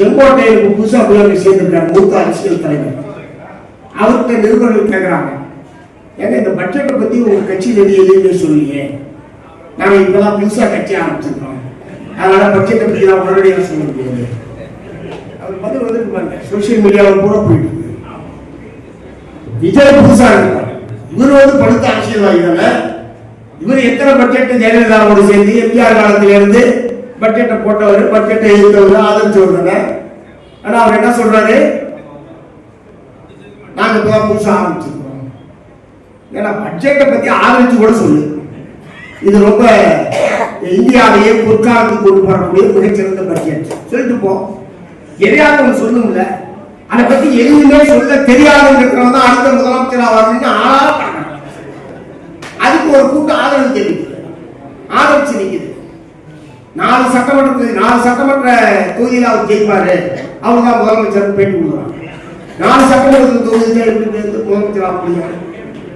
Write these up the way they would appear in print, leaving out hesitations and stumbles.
செங்கோட்டையருக்கு புதுசா போய் சேர்ந்திருக்காரு மூத்த அரசியல் தலைவர். அவர்கிட்ட நிருபர்கள் கேட்கிறாங்க, ஏன்னா இந்த பட்ஜெட்டை பத்தி உங்க கட்சியில் எதுவுமே சொல்லியே, நாங்க இப்பதான் புதுசா கட்சி ஆரம்பிச்சிருக்கோம், அதனால பட்ஜெட்டை பத்தி நான் உடனடியாக சொல்ல முடியாது. அவர் பதில் வந்துட்டு பாருங்க, சோசியல் மீடியாவில் கூட போயிட்டு விஜய் புதுசா இருக்கார். இவர் படுத்த அரசியல்வாதி தானே. இவர் எத்தனை பட்ஜெட் ஜெயலலிதாவோடு சேர்ந்து எம்ஜிஆர் காலத்தில இருந்து பட்ஜெட்டை போட்டவர், பட்ஜெட்டை எழுத்தவர், ஆதரிச்சவர். ஆனா அவர் என்ன சொல்றாரு, நாங்க இப்பதான் புதுசா ஆரம்பிச்சிருக்கோம். ஏன்னா பட்ஜெட்டை பத்தி ஆதரிச்சு கூட சொல்லு. இது ரொம்ப இந்தியாவையே பொற்காலத்துக்கு கொண்டு வரக்கூடிய மிகச்சிறந்த பட்ஜெட் சொல்லிட்டு போ. எதையாவது ஒன்று சொல்லும்ல, அதை பத்தி எதுவுமே சொல்ல தெரியாதுங்கிறவங்க தான் அடுத்த முதலமைச்சராக வரணும்னு அதுக்கு ஒரு கூட்டம் ஆதரவு தெரிவிக்குது, ஆதரிச்சு நிற்குது. 4 சட்டமன்ற தொகுதியில் அவர் ஜெயிப்பாரு, அவங்க தான் முதலமைச்சர் பேட்டி கொடுக்குறாங்க. 4 சட்டமன்ற தொகுதியில் எப்படி முதலமைச்சராக முடியும்?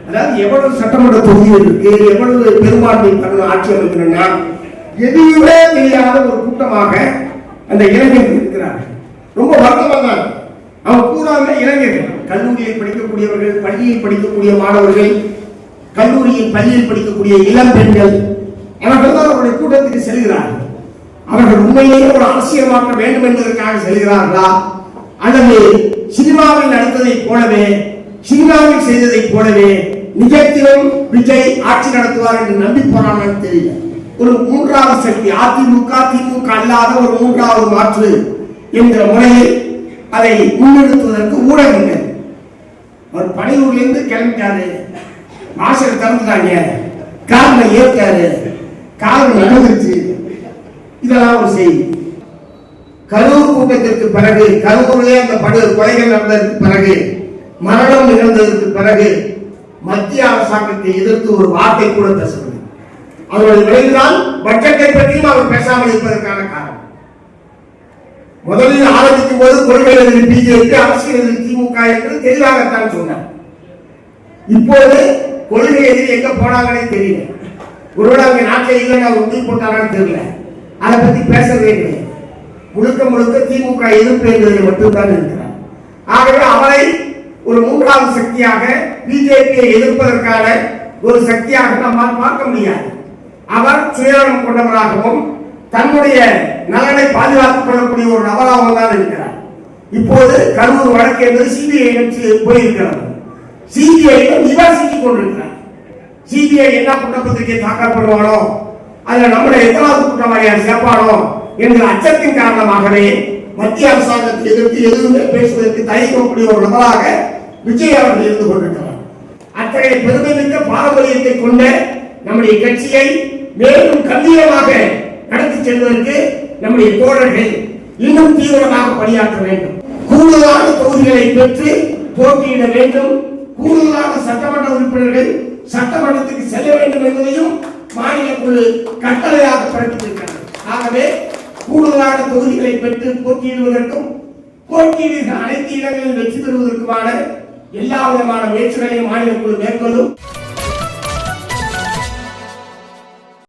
அதாவது எவ்வளவு சட்டமன்ற தொகுதிகள் இருக்கு, எவ்வளவு பெரும்பான்மை பண்ணணும் ஆட்சி அமைக்கணும்னா எதுவுமே தெரியாத ஒரு கூட்டமாக அந்த இளைஞர்கள் இருக்கிறார்கள். ரொம்ப வருத்தமாக தான். அவங்க பூராமே இளைஞர்கள், கல்லூரியில் படிக்கக்கூடியவர்கள், பள்ளியில் படிக்கக்கூடிய மாணவர்கள், கல்லூரியில் பள்ளியில் படிக்கக்கூடிய இளம் பெண்கள், அவர்கள் தான் அவருடைய கூட்டத்துக்கு செல்கிறார்கள். அவர்கள் உண்மையிலேயே ஒரு அரசியல் வேண்டும் என்பதற்காக செல்கிறார்களா, அல்லது சினிமாவில் நடித்ததைப் போலவே, சினிமாவில் செய்ததைப் போலவே நிஜத்திலும் விஜய் ஆட்சி நடத்துவார் என்று நம்பி போறான்னு தெரியல. ஒரு 3வது சக்தி அதிமுக, திமுக அல்லாத ஒரு 3வது மாற்று என்கிற முறையில் அதை முன்னெடுத்துவதற்கு ஊடகங்கள். அவர் பனையூர்லேருந்து கிளம்பிட்டாரு, வாசல் திறந்துட்டாங்க, காலில் ஏற்றாரு, காலம் நடந்துருச்சு. இதெல்லாம் ஒரு செய்தி. கரூர் கூட்டத்திற்கு பிறகு, கரூரிலே அந்த கொலைகள் நடந்ததற்கு பிறகு, மரணம் நிகழ்ந்ததற்கு பிறகு மத்திய அரசாங்கத்தை எதிர்த்து ஒரு வார்த்தை கூட பேசவில்லை. அவருடைய விளைவுதான் பட்ஜெட்டை பற்றியும் அவர் பேசாமல் இருப்பதற்கான காரணம். முதலில் ஆரம்பிக்கும் போது கொள்கை எதிரி பிஜேபி, அரசியல் எதிரி திமுக என்று தெளிவாகத்தான் சொன்னார். இப்போது கொள்கை எதிரி எங்க போனாங்கன்னே தெரியல. ஒருவேளை அங்க நாட்டில் இல்லைன்னா உறுதி போட்டாங்கன்னு தெரியல. அதை பத்தி பேசவே இல்லை. முழுக்க திமுக எதிர்ப்பு என்பதை மட்டும்தான் இருக்கிறார். ஆகவே அவரை ஒரு 3வது சக்தியாக, பிஜேபியை எதிர்ப்பதற்கான ஒரு சக்தியாக நம்மால் பார்க்க முடியாது. அவர் சுயநலம் கொண்டவராகவும் தன்னுடைய நலனை பாதுகாத்துக் கொள்ளக்கூடிய ஒரு நபராகவும் தான் இருக்கிறார். இப்போது கரூர் வழக்கு என்பது சிபிஐ போயிருக்கிறார். சிபிஐ இவர் சிக்கிக் கொண்டிருக்கிறார். சிபிஐ என்ன குற்றப்பத்திரிகை தாக்கல் பண்ணுவானோ, அதுல நம்முடைய எத்தனாவது குற்றவாளியார் சேர்ப்பானோ என்ற அச்சத்தின் காரணமாகவே மத்திய அரசாங்கத்தை எதிர்த்து எதுவுமே பேசுவதற்கு தயங்கக்கூடிய ஒரு நபராக விஜய் அவர்கள் இருந்து கொண்டிருக்கிறார். அத்தகைய பெருமைமிக்க பாரம்பரியத்தை கொண்ட நம்முடைய கட்சியை மேலும் கம்பீரமாக நடத்தி செல்வதற்கு நம்முடைய தோழர்கள் இன்னும் தீவிரமாக பணியாற்ற வேண்டும். கூடுதலான தொகுதிகளை பெற்று போட்டியிட வேண்டும். கூடுதலான சட்டமன்ற உறுப்பினர்கள் சட்டமன்றத்துக்கு செல்ல வேண்டும் என்பதையும் மாநில குழு கட்டளையாக பிறப்பித்திருக்கிறது. ஆகவே கூடுதலான தொகுதிகளை பெற்று போட்டியிடுவதற்கும், போட்டியிடுகிற அனைத்து இடங்களில் வெற்றி பெறுவதற்குமான எல்லா விதமான முயற்சிகளையும் மாநில குழு மேற்கொள்ளும்.